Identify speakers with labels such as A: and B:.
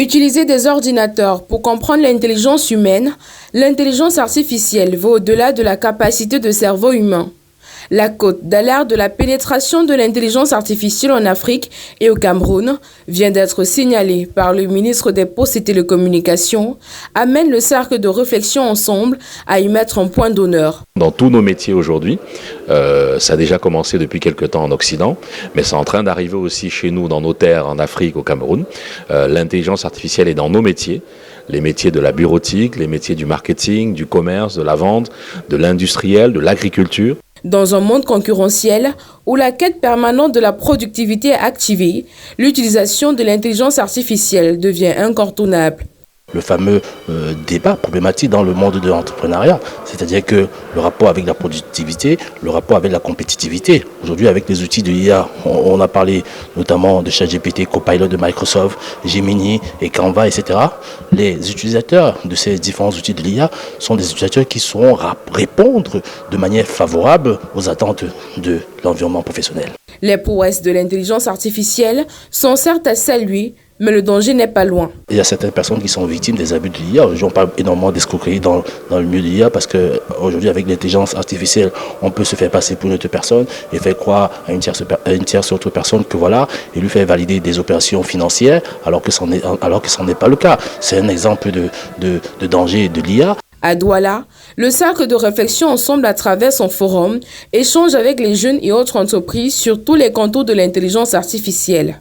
A: Utiliser des ordinateurs pour comprendre l'intelligence humaine, l'intelligence artificielle va au-delà de la capacité de cerveau humain. La cote d'alerte de la pénétration de l'intelligence artificielle en Afrique et au Cameroun vient d'être signalée par le ministre des Postes et Télécommunications, amène le cercle de réflexion ensemble à y mettre un point d'honneur.
B: Dans tous nos métiers aujourd'hui, ça a déjà commencé depuis quelques temps en Occident, mais c'est en train d'arriver aussi chez nous, dans nos terres, en Afrique, au Cameroun. L'intelligence artificielle est dans nos métiers, les métiers de la bureautique, les métiers du marketing, du commerce, de la vente, de l'industriel, de l'agriculture.
A: Dans un monde concurrentiel où la quête permanente de la productivité est activée, l'utilisation de l'intelligence artificielle devient incontournable.
C: Le fameux débat problématique dans le monde de l'entrepreneuriat, c'est-à-dire que le rapport avec la productivité, le rapport avec la compétitivité. Aujourd'hui, avec les outils de l'IA, on a parlé notamment de ChatGPT, Copilot de Microsoft, Gemini et Canva, etc. Les utilisateurs de ces différents outils de l'IA sont des utilisateurs qui sauront répondre de manière favorable aux attentes de l'environnement professionnel.
A: Les prouesses de l'intelligence artificielle sont certes à saluer, mais le danger n'est pas loin.
C: Il y a certaines personnes qui sont victimes des abus de l'IA. Aujourd'hui, on parle énormément d'escroquerie dans le milieu de l'IA parce qu'aujourd'hui, avec l'intelligence artificielle, on peut se faire passer pour une autre personne et faire croire à une tierce autre personne que voilà, et lui faire valider des opérations financières alors que ce n'est pas le cas. C'est un exemple de danger de l'IA.
A: À Douala, le cercle de réflexion ensemble à travers son forum échange avec les jeunes et autres entreprises sur tous les contours de l'intelligence artificielle.